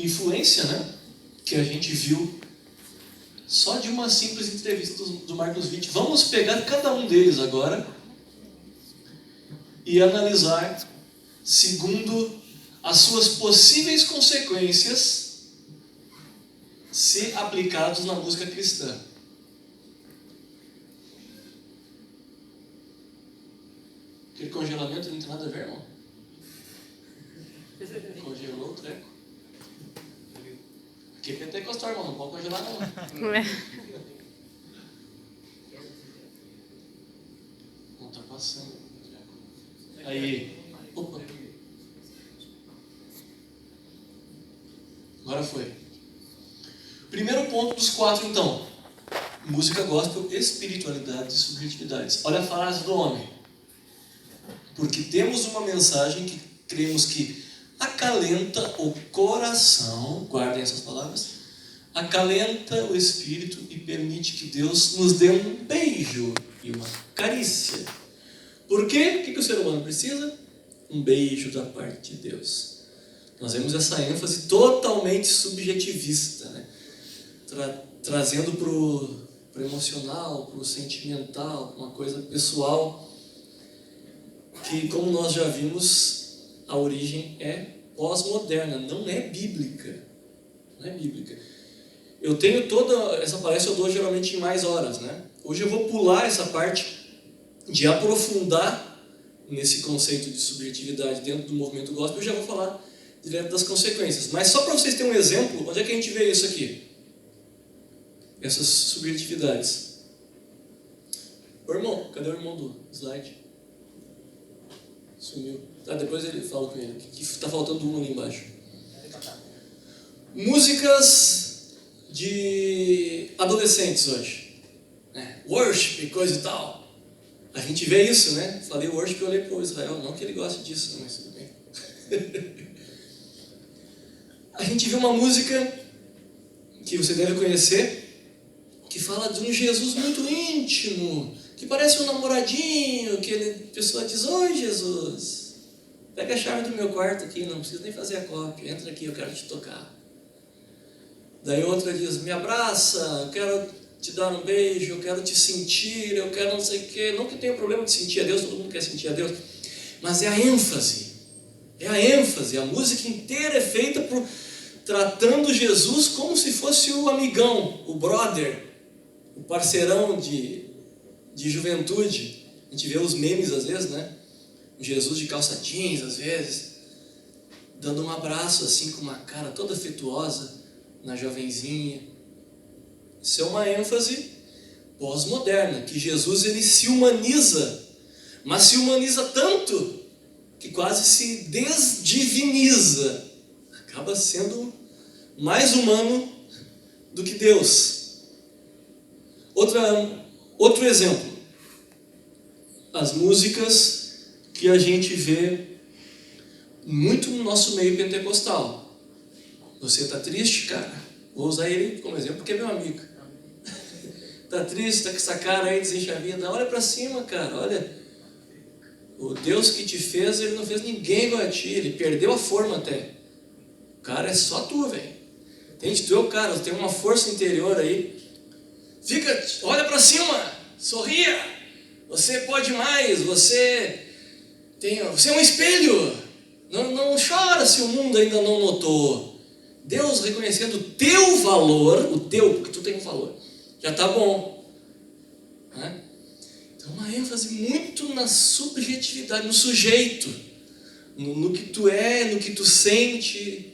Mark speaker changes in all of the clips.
Speaker 1: influência, né, que a gente viu só de uma simples entrevista do Marcos Witt. Vamos pegar cada um deles agora e analisar segundo as suas possíveis consequências se aplicados na música cristã. Aquele congelamento não tem nada a ver, irmão. Congelou o treco. Aqui é pentecostal, irmão, não pode congelar não. Não tá passando. Aí. Opa. Agora foi. Primeiro ponto dos 4, então. Música gospel, espiritualidade e subjetividades. Olha a frase do homem. Porque temos uma mensagem que cremos que acalenta o coração, guardem essas palavras, acalenta o espírito e permite que Deus nos dê um beijo e uma carícia. Por quê? O que o ser humano precisa? Um beijo da parte de Deus. Nós vemos essa ênfase totalmente subjetivista, né? Trazendo para o emocional, para o sentimental, uma coisa pessoal, que, como nós já vimos, a origem é pós-moderna, não é bíblica. Não é bíblica. Eu tenho toda essa palestra, eu dou geralmente em mais horas, né? Hoje eu vou pular essa parte de aprofundar nesse conceito de subjetividade dentro do movimento gospel. Eu já vou falar direto das consequências. Mas só para vocês terem um exemplo, onde é que a gente vê isso aqui? Essas subjetividades. Ô irmão, cadê o irmão do slide? Sumiu. Tá, depois ele fala com ele, que está faltando um ali embaixo. Músicas de adolescentes hoje. Worship, coisa e tal. A gente vê isso, né? Falei worship e olhei para o Israel. Não que ele goste disso, mas tudo bem. A gente vê uma música que você deve conhecer, que fala de um Jesus muito íntimo, que parece um namoradinho, que a pessoa diz: oi Jesus, pega a chave do meu quarto aqui, não precisa nem fazer a cópia, entra aqui, eu quero te tocar. Daí outra diz: me abraça, eu quero te dar um beijo, eu quero te sentir, eu quero não sei o quê. Não que tenha problema de sentir a Deus, todo mundo quer sentir a Deus, mas é a ênfase, a música inteira é feita tratando Jesus como se fosse o amigão, o brother, o parceirão de juventude. A gente vê os memes às vezes, né? Jesus de calça jeans às vezes, dando um abraço assim com uma cara toda afetuosa na jovenzinha. Isso é uma ênfase pós-moderna, que Jesus ele se humaniza, mas se humaniza tanto que quase se desdiviniza, acaba sendo mais humano do que Deus. Outro exemplo, as músicas que a gente vê muito no nosso meio pentecostal. Você está triste, cara? Vou usar ele como exemplo porque é meu amigo. Está triste, está com essa cara aí desenchavida? Olha para cima, cara, olha. O Deus que te fez, ele não fez ninguém igual a ti, ele perdeu a forma até. O cara é só tu, velho. Entende? Tu é o cara, tu tem uma força interior aí. Olha para cima, sorria. Você pode mais, você é um espelho. Não chora se o mundo ainda não notou. Deus reconhecendo o teu valor, porque tu tem um valor, já está bom. Né? Então, uma ênfase muito na subjetividade, no sujeito, no que tu é, no que tu sente.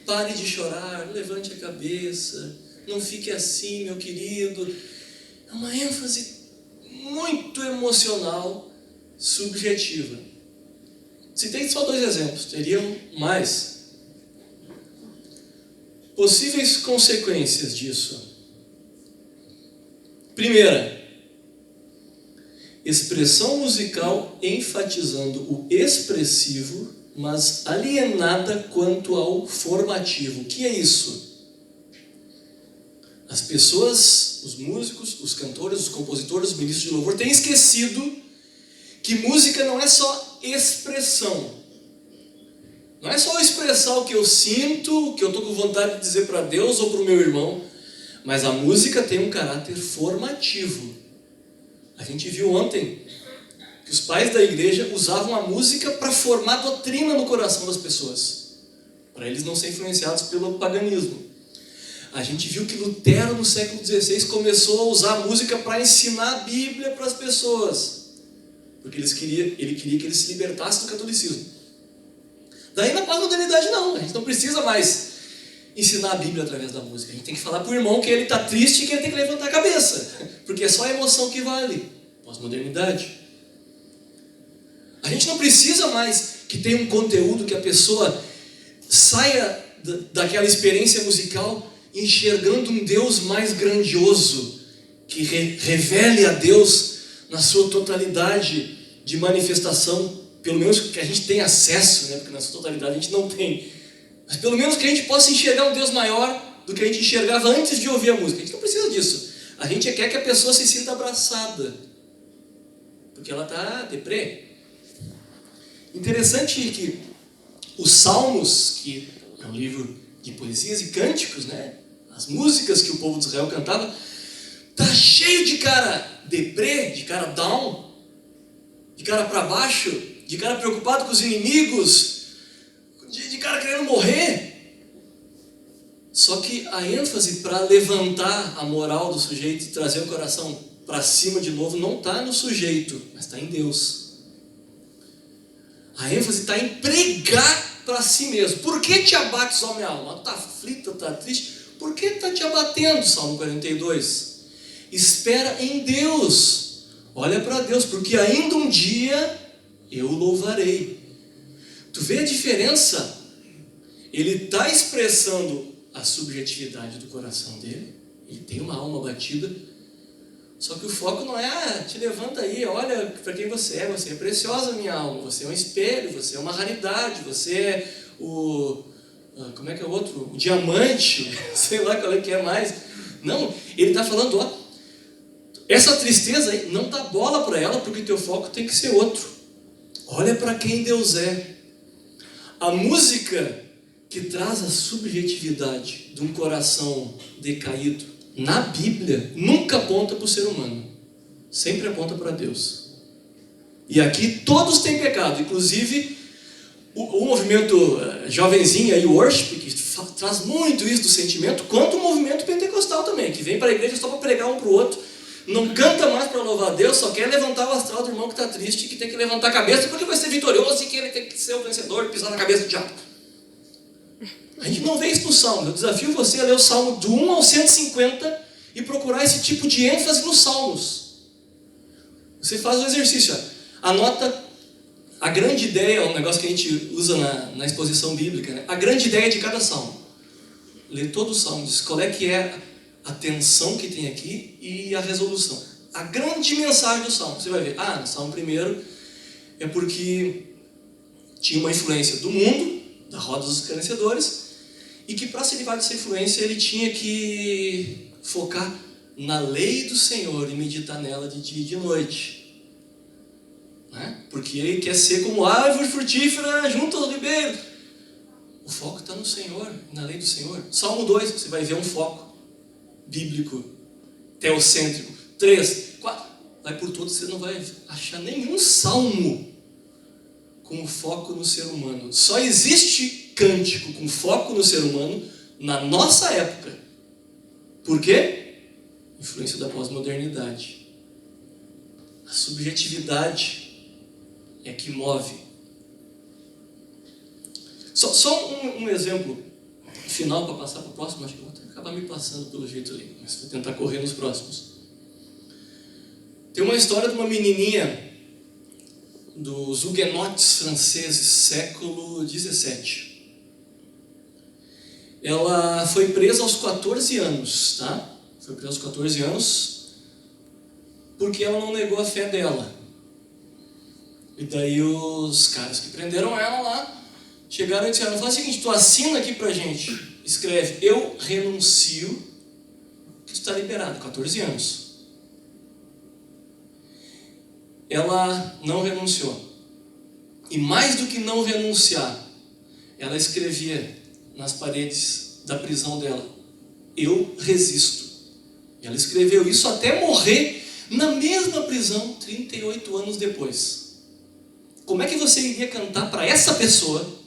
Speaker 1: Pare de chorar, levante a cabeça, não fique assim, meu querido. É uma ênfase muito emocional, subjetiva. Citei só 2 exemplos, teriam mais. Possíveis consequências disso. Primeira, expressão musical enfatizando o expressivo, mas alienada quanto ao formativo. O que é isso? As pessoas, os músicos, os cantores, os compositores, os ministros de louvor têm esquecido que música não é só expressão. Não é só eu expressar o que eu sinto, o que eu estou com vontade de dizer para Deus ou para o meu irmão, mas a música tem um caráter formativo. A gente viu ontem que os pais da igreja usavam a música para formar doutrina no coração das pessoas, para eles não serem influenciados pelo paganismo. A gente viu que Lutero, no século XVI, começou a usar a música para ensinar a Bíblia para as pessoas, porque ele queria que eles se libertassem do catolicismo. Daí na pós-modernidade não, a gente não precisa mais ensinar a Bíblia através da música. A gente tem que falar para o irmão que ele está triste e que ele tem que levantar a cabeça, porque é só a emoção que vale. Pós-modernidade. A gente não precisa mais que tenha um conteúdo que a pessoa saia daquela experiência musical enxergando um Deus mais grandioso, que revele a Deus na sua totalidade de manifestação, pelo menos que a gente tenha acesso, né? Porque na sua totalidade a gente não tem, mas pelo menos que a gente possa enxergar um Deus maior do que a gente enxergava antes de ouvir a música. A gente não precisa disso. A gente quer que a pessoa se sinta abraçada, porque ela está deprê. Interessante que os Salmos, que é um livro de poesias e cânticos, né? As músicas que o povo de Israel cantava, tá cheio de cara deprê, de cara down, de cara para baixo, de cara preocupado com os inimigos, de cara querendo morrer. Só que a ênfase para levantar a moral do sujeito e trazer o coração para cima de novo não está no sujeito, mas está em Deus. A ênfase está em pregar para si mesmo. Por que te abates, ó minha alma? Está aflita, está triste? Por que está te abatendo? Salmo 42. Espera em Deus. Olha para Deus, porque ainda um dia eu o louvarei. Tu vê a diferença? Ele está expressando a subjetividade do coração dele. Ele tem uma alma batida. Só que o foco não é, te levanta aí, olha para quem você é preciosa, minha alma, você é um espelho, você é uma raridade, você é como é que é o outro? O diamante, sei lá qual é que é mais. Não, ele está falando, ó, essa tristeza aí, não dá bola para ela, porque teu foco tem que ser outro. Olha para quem Deus é. A música que traz a subjetividade de um coração decaído, na Bíblia, nunca aponta para o ser humano, sempre aponta para Deus. E aqui todos têm pecado, inclusive o movimento jovenzinho aí, o worship, que traz muito isso do sentimento, quanto o movimento pentecostal também, que vem para a igreja só para pregar um para o outro, não canta mais para louvar a Deus, só quer levantar o astral do irmão que está triste, que tem que levantar a cabeça porque vai ser vitorioso e que ele tem que ser o vencedor e pisar na cabeça do diabo. A gente não vê isso no Salmo. Eu desafio você a ler o Salmo do 1 ao 150 e procurar esse tipo de ênfase nos Salmos. Você faz o exercício, anota a grande ideia, um negócio que a gente usa na exposição bíblica, né? A grande ideia de cada Salmo. Lê todo o Salmo, diz qual é que é a tensão que tem aqui e a resolução. A grande mensagem do Salmo. Você vai ver, no Salmo 1 é porque tinha uma influência do mundo, da roda dos escarnecedores, e que para se livrar dessa influência ele tinha que focar na lei do Senhor e meditar nela de dia e de noite, né? Porque ele quer ser como árvore frutífera junto aos ribeiros. O foco está no Senhor, na lei do Senhor. Salmo 2, você vai ver um foco bíblico, teocêntrico. 3, 4, vai por todos, você não vai achar nenhum salmo com foco no ser humano. Só existe cântico com foco no ser humano na nossa época. Por quê? Influência da pós-modernidade. A subjetividade é que move. Só um exemplo final para passar para o próximo. Acho que eu vou acabar me passando pelo jeito ali, mas vou tentar correr nos próximos. Tem uma história de uma menininha dos huguenotes franceses, século XVII. Ela foi presa aos 14 anos, tá? Foi presa aos 14 anos porque ela não negou a fé dela. E daí os caras que prenderam ela lá chegaram e disseram, faz o seguinte, tu assina aqui pra gente, escreve, eu renuncio, que tu está liberado, 14 anos. Ela não renunciou. E mais do que não renunciar, ela escrevia nas paredes da prisão dela: eu resisto. E ela escreveu isso até morrer na mesma prisão, 38 anos depois. Como é que você iria cantar para essa pessoa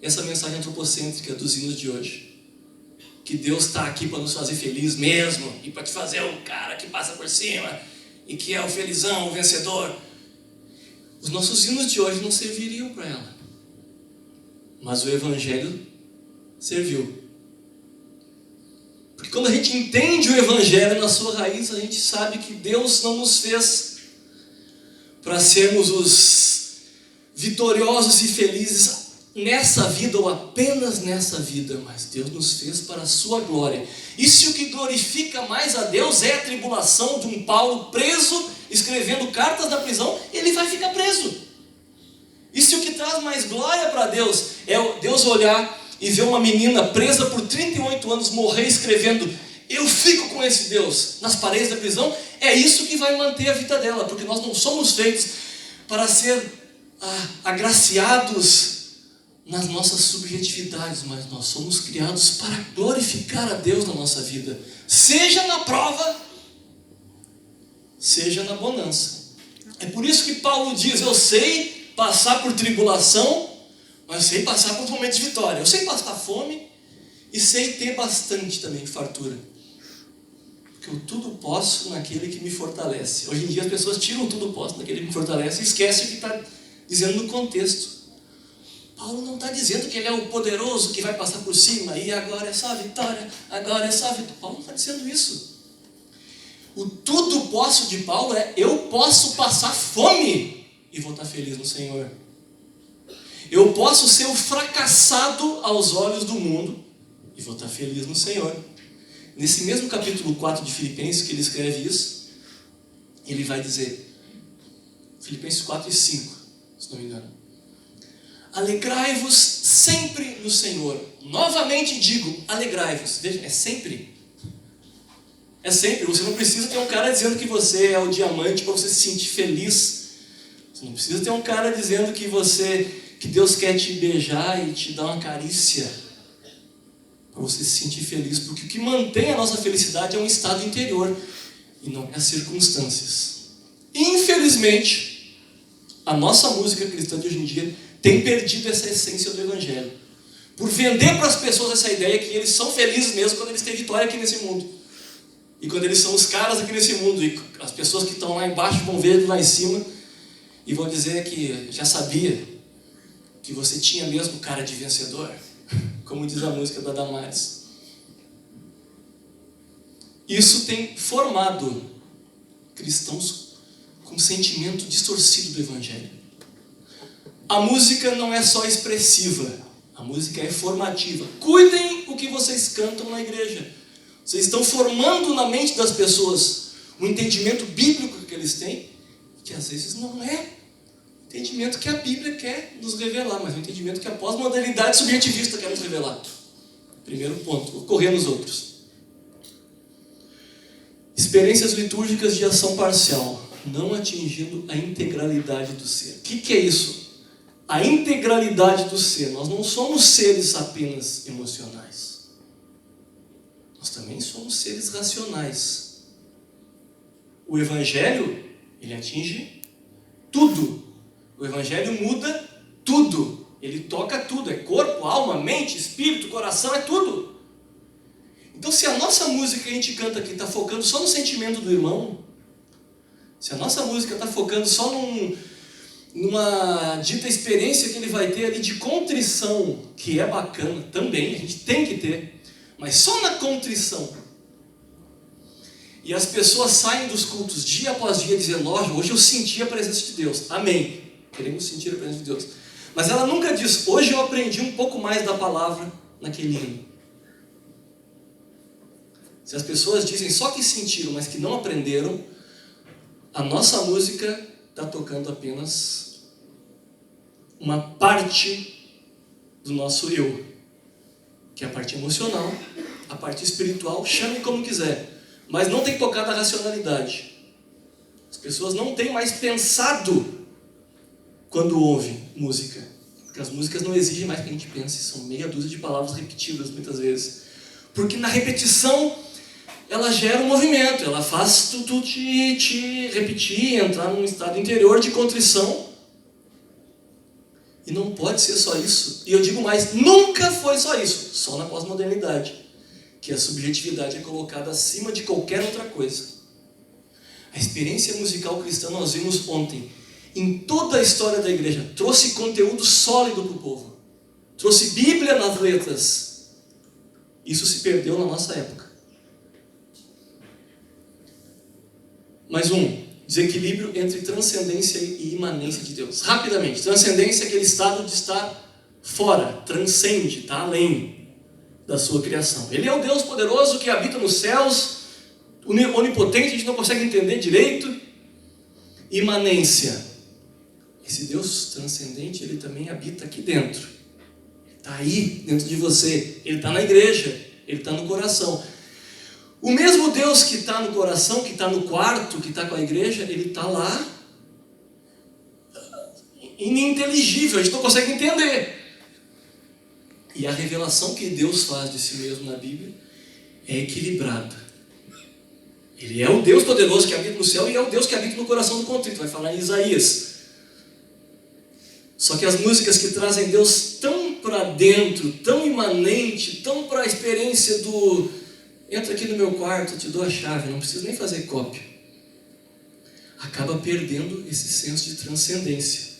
Speaker 1: essa mensagem antropocêntrica dos hinos de hoje? Que Deus está aqui para nos fazer feliz mesmo, e para te fazer o cara que passa por cima, e que é o felizão, o vencedor. Os nossos hinos de hoje não serviriam para ela, mas o Evangelho serviu. Porque quando a gente entende o Evangelho na sua raiz, a gente sabe que Deus não nos fez para sermos os vitoriosos e felizes nessa vida ou apenas nessa vida, mas Deus nos fez para a sua glória. E se o que glorifica mais a Deus é a tribulação de um Paulo preso, escrevendo cartas na prisão, ele vai ficar preso. E se o que traz mais glória para Deus é Deus olhar e ver uma menina presa por 38 anos morrer escrevendo: eu fico com esse Deus nas paredes da prisão, é isso que vai manter a vida dela, porque nós não somos feitos para ser agraciados nas nossas subjetividades, mas nós somos criados para glorificar a Deus na nossa vida, seja na prova, seja na bonança. É por isso que Paulo diz: eu sei passar por tribulação, mas eu sei passar por momentos de vitória. Eu sei passar fome e sei ter bastante também fartura, porque eu tudo posso naquele que me fortalece. Hoje em dia as pessoas tiram tudo posso naquele que me fortalece e esquecem o que está dizendo no contexto. Paulo não está dizendo que ele é o poderoso que vai passar por cima e agora é só vitória, agora é só vitória. Paulo não está dizendo isso. O tudo posso de Paulo é: eu posso passar fome e vou estar feliz no Senhor. Eu posso ser o fracassado aos olhos do mundo e vou estar feliz no Senhor. Nesse mesmo capítulo 4 de Filipenses, que ele escreve isso, ele vai dizer, Filipenses 4 e 5, se não me engano: alegrai-vos sempre no Senhor. Novamente digo, alegrai-vos. Veja, é sempre. É sempre. Você não precisa ter um cara dizendo que você é o diamante para você se sentir feliz. Você não precisa ter um cara dizendo que Deus quer te beijar e te dar uma carícia para você se sentir feliz. Porque o que mantém a nossa felicidade é um estado interior e não é as circunstâncias. Infelizmente, a nossa música cristã de hoje em dia tem perdido essa essência do Evangelho, por vender para as pessoas essa ideia que eles são felizes mesmo quando eles têm vitória aqui nesse mundo, e quando eles são os caras aqui nesse mundo, e as pessoas que estão lá embaixo vão ver lá em cima e vão dizer que já sabia que você tinha mesmo cara de vencedor, como diz a música da Damares. Isso tem formado cristãos com sentimento distorcido do Evangelho. A música não é só expressiva, a música é formativa. Cuidem o que vocês cantam na igreja. Vocês estão formando na mente das pessoas um entendimento bíblico que eles têm, que às vezes não é o entendimento que a Bíblia quer nos revelar, mas o entendimento que a pós-modernidade subjetivista quer nos revelar. Primeiro ponto, vou correr nos outros. Experiências litúrgicas de ação parcial, não atingindo a integralidade do ser. O que é isso? A integralidade do ser. Nós não somos seres apenas emocionais. Nós também somos seres racionais. O Evangelho, ele atinge tudo. O Evangelho muda tudo. Ele toca tudo. É corpo, alma, mente, espírito, coração, é tudo. Então, se a nossa música que a gente canta aqui está focando só no sentimento do irmão, se a nossa música está focando só numa dita experiência que ele vai ter ali de contrição, que é bacana também, a gente tem que ter, mas só na contrição, e as pessoas saem dos cultos dia após dia dizendo: hoje eu senti a presença de Deus, amém, queremos sentir a presença de Deus, mas ela nunca diz: hoje eu aprendi um pouco mais da palavra naquele hino. Se as pessoas dizem só que sentiram, mas que não aprenderam, a nossa música está tocando apenas uma parte do nosso eu, que é a parte emocional, a parte espiritual, chame como quiser, mas não tem tocado a racionalidade. As pessoas não têm mais pensado quando ouvem música. Porque as músicas não exigem mais que a gente pense, são meia dúzia de palavras repetidas muitas vezes. Porque na repetição, ela gera um movimento, ela faz tu te repetir, entrar num estado interior de contrição. E não pode ser só isso. E eu digo mais, nunca foi só isso, só na pós-modernidade, que a subjetividade é colocada acima de qualquer outra coisa. A experiência musical cristã, nós vimos ontem, em toda a história da igreja, trouxe conteúdo sólido para o povo. Trouxe Bíblia nas letras. Isso se perdeu na nossa época. Mais um. Desequilíbrio entre transcendência e imanência de Deus. Rapidamente. Transcendência é aquele estado de estar fora. Transcende, está além da sua criação. Ele é o Deus poderoso que habita nos céus, onipotente, a gente não consegue entender direito. Imanência. Esse Deus transcendente, ele também habita aqui dentro. Está aí, dentro de você. Ele está na igreja. Ele está no coração. O mesmo Deus que está no coração, que está no quarto, que está com a igreja, ele está lá ininteligível, a gente não consegue entender. E a revelação que Deus faz de si mesmo na Bíblia é equilibrada. Ele é o Deus poderoso que habita no céu e é o Deus que habita no coração do contrito, vai falar em Isaías. Só que as músicas que trazem Deus tão para dentro, tão imanente, tão para a experiência do... Entra aqui no meu quarto, eu te dou a chave, não preciso nem fazer cópia. Acaba perdendo esse senso de transcendência.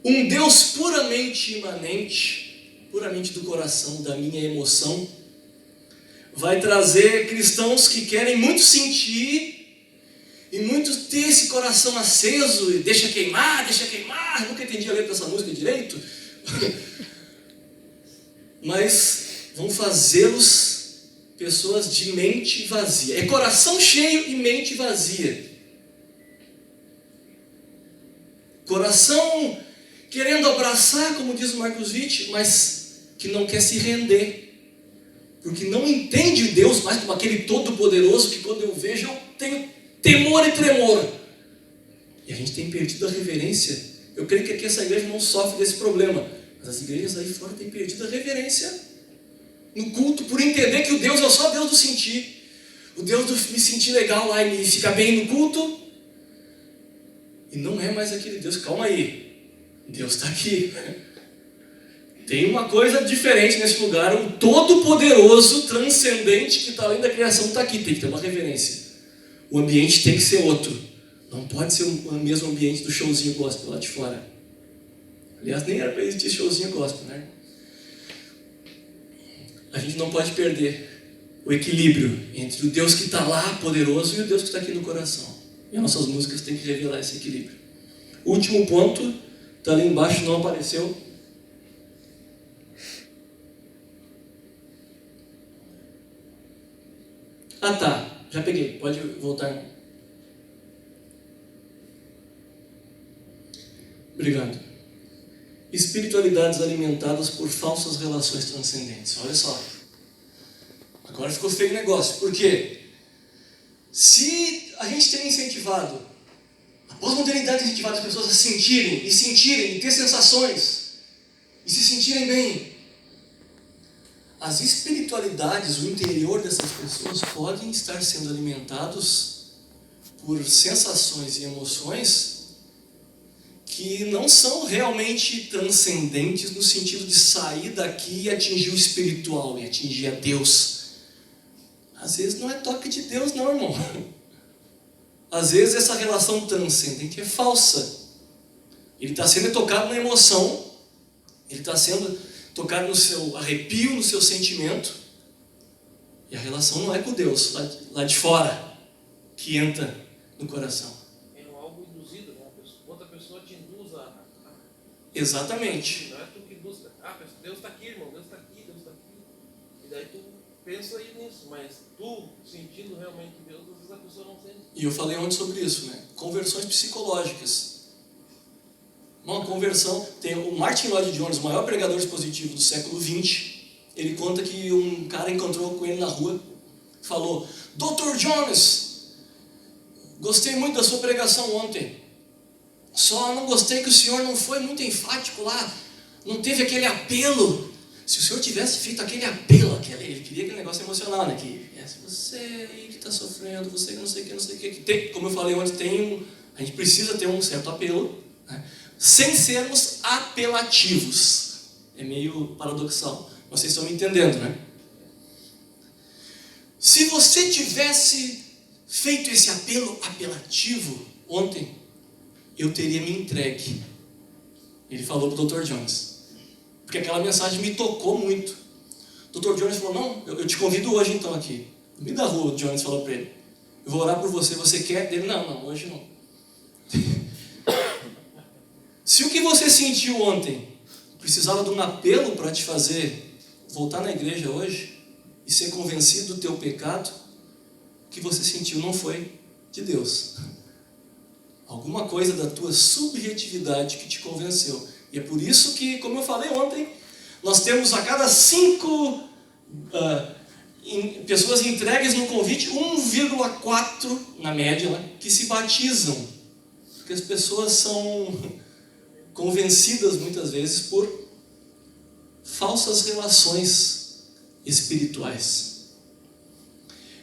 Speaker 1: Um Deus puramente imanente, puramente do coração, da minha emoção, vai trazer cristãos que querem muito sentir e muito ter esse coração aceso e deixa queimar. Nunca entendi a letra dessa música direito. Mas vão fazê-los pessoas de mente vazia. É coração cheio e mente vazia. Coração querendo abraçar, como diz o Marcos Witt, mas que não quer se render. Porque não entende Deus mais como aquele todo-poderoso que quando eu vejo eu tenho temor e tremor. E a gente tem perdido a reverência. Eu creio que aqui essa igreja não sofre desse problema. Mas as igrejas aí fora têm perdido a reverência no culto, por entender que o Deus é só Deus do sentir. O Deus do me sentir legal lá e me ficar bem no culto. E não é mais aquele Deus, calma aí. Deus está aqui. Tem uma coisa diferente nesse lugar. O todo-poderoso, transcendente, que está além da criação, está aqui. Tem que ter uma reverência. O ambiente tem que ser outro. Não pode ser o mesmo ambiente do showzinho gospel lá de fora. Aliás, nem era para existir showzinho gospel, né? A gente não pode perder o equilíbrio entre o Deus que está lá, poderoso, e o Deus que está aqui no coração. E as nossas músicas têm que revelar esse equilíbrio. O último ponto, está ali embaixo, não apareceu. Ah tá, já peguei, pode voltar. Obrigado. Espiritualidades alimentadas por falsas relações transcendentes. Olha só. Agora ficou feio o negócio. Por quê? Se a gente tem incentivado, a pós-modernidade tem incentivado as pessoas a sentirem, e ter sensações, e se sentirem bem. As espiritualidades, o interior dessas pessoas podem estar sendo alimentados por sensações e emoções que não são realmente transcendentes no sentido de sair daqui e atingir o espiritual, e atingir a Deus. Às vezes não é toque de Deus não, irmão. Às vezes essa relação transcendente é falsa. Ele está sendo tocado na emoção, ele está sendo tocado no seu arrepio, no seu sentimento, e a relação não é com Deus, lá de fora, que entra no coração. Exatamente.
Speaker 2: Não é tu que busca. Deus está aqui, irmão, Deus está aqui, Deus está aqui. E daí tu pensa aí nisso, mas tu sentindo realmente Deus, às vezes a pessoa não sente.
Speaker 1: E eu falei ontem sobre isso, né? Conversões psicológicas. Uma conversão, tem o Martin Lloyd Jones, o maior pregador expositivo do século XX, ele conta que um cara encontrou com ele na rua, falou: Dr. Jones, gostei muito da sua pregação ontem. Só não gostei que o senhor não foi muito enfático lá, não teve aquele apelo. Se o senhor tivesse feito aquele apelo, ele queria aquele negócio emocional, né? Que você aí que está sofrendo, você que não sei o que, tem, como eu falei ontem, a gente precisa ter um certo apelo, né? Sem sermos apelativos. É meio paradoxal. Vocês estão me entendendo, né? Se você tivesse feito esse apelo apelativo ontem, eu teria me entregue. Ele falou para o Dr. Jones. Porque aquela mensagem me tocou muito. O Dr. Jones falou, não, eu te convido hoje então aqui. No meio da rua, o Jones falou para ele. Eu vou orar por você, você quer? Ele, não, hoje não. Se o que você sentiu ontem precisava de um apelo para te fazer voltar na igreja hoje e ser convencido do teu pecado, o que você sentiu não foi de Deus. Alguma coisa da tua subjetividade que te convenceu. E é por isso que, como eu falei ontem, nós temos a cada 5 pessoas entregues no convite, 1,4 na média, né, que se batizam. Porque as pessoas são convencidas muitas vezes por falsas relações espirituais.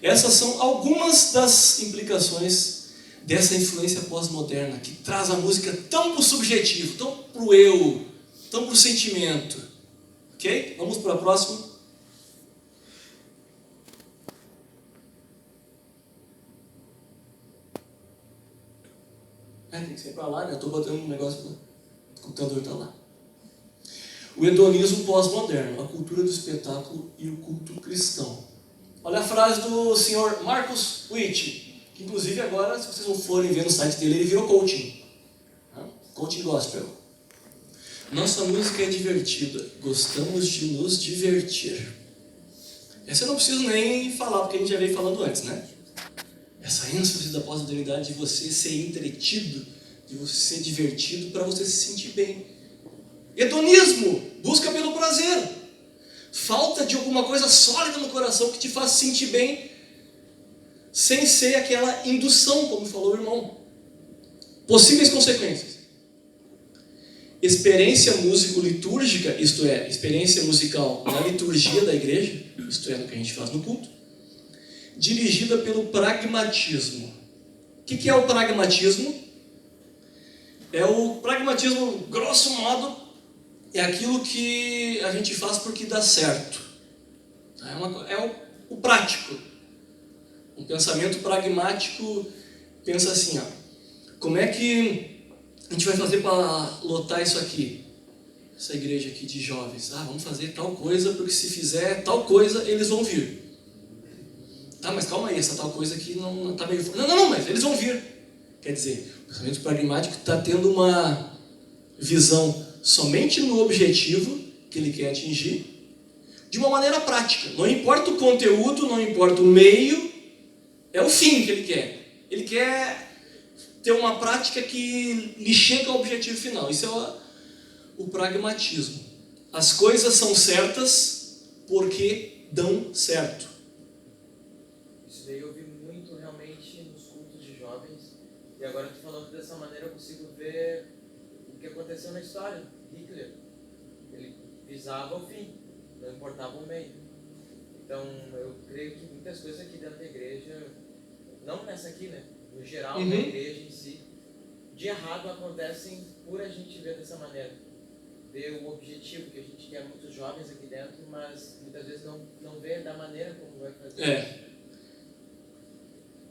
Speaker 1: Essas são algumas das implicações dessa influência pós-moderna, que traz a música tão para o subjetivo, tão para o eu, tão para o sentimento. Ok? Vamos para a próxima. Tem que ser para lá, né? Eu estou botando um negócio para o computador está lá. O hedonismo pós-moderno, a cultura do espetáculo e o culto cristão. Olha a frase do senhor Marcus Witt, que inclusive agora, se vocês não forem ver no site dele, ele virou coaching. Coaching gospel. Nossa música é divertida, gostamos de nos divertir. Essa eu não preciso nem falar, porque a gente já veio falando antes, né? Essa ênfase da pós-modernidade de você ser entretido, de você ser divertido para você se sentir bem. Hedonismo, busca pelo prazer. Falta de alguma coisa sólida no coração que te faz sentir bem, sem ser aquela indução, como falou o irmão. Possíveis consequências. Experiência músico-litúrgica, isto é, experiência musical na liturgia da igreja, isto é, no que a gente faz no culto, dirigida pelo pragmatismo. O que é o pragmatismo? O pragmatismo, grosso modo, é aquilo que a gente faz porque dá certo. O prático. Um pensamento pragmático pensa assim, como é que a gente vai fazer para lotar isso aqui? Essa igreja aqui de jovens. Vamos fazer tal coisa, porque se fizer tal coisa, eles vão vir. Tá, mas calma aí, essa tal coisa aqui não está meio... Não, mas eles vão vir. Quer dizer, o pensamento pragmático está tendo uma visão somente no objetivo que ele quer atingir, de uma maneira prática. Não importa o conteúdo, não importa o meio, é o fim que ele quer. Ele quer ter uma prática que lhe chega ao objetivo final. Isso é o pragmatismo. As coisas são certas porque dão certo.
Speaker 3: Isso daí eu vi muito realmente nos cultos de jovens. E agora tu falando dessa maneira eu consigo ver o que aconteceu na história. Hitler, ele visava o fim, não importava o meio. Então eu creio que muitas coisas aqui dentro da igreja, não nessa aqui, né? No geral, na igreja em si, de errado acontecem por a gente ver dessa maneira. Ver o objetivo, que a gente quer muitos jovens aqui dentro, mas muitas vezes não vê da maneira como vai fazer.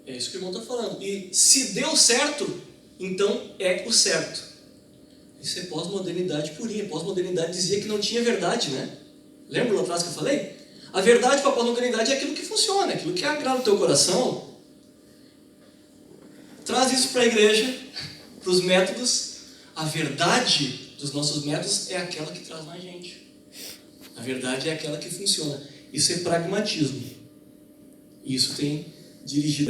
Speaker 1: É isso que o irmão está falando. E se deu certo, então é o certo. Isso é pós-modernidade purinha. Pós-modernidade dizia que não tinha verdade, né? Lembra lá atrás que eu falei? A verdade para a pós-modernidade é aquilo que funciona, aquilo que agrada o teu coração. Traz isso para a igreja, para os métodos. A verdade dos nossos métodos é aquela que traz mais gente. A verdade é aquela que funciona. Isso é pragmatismo. Isso tem dirigido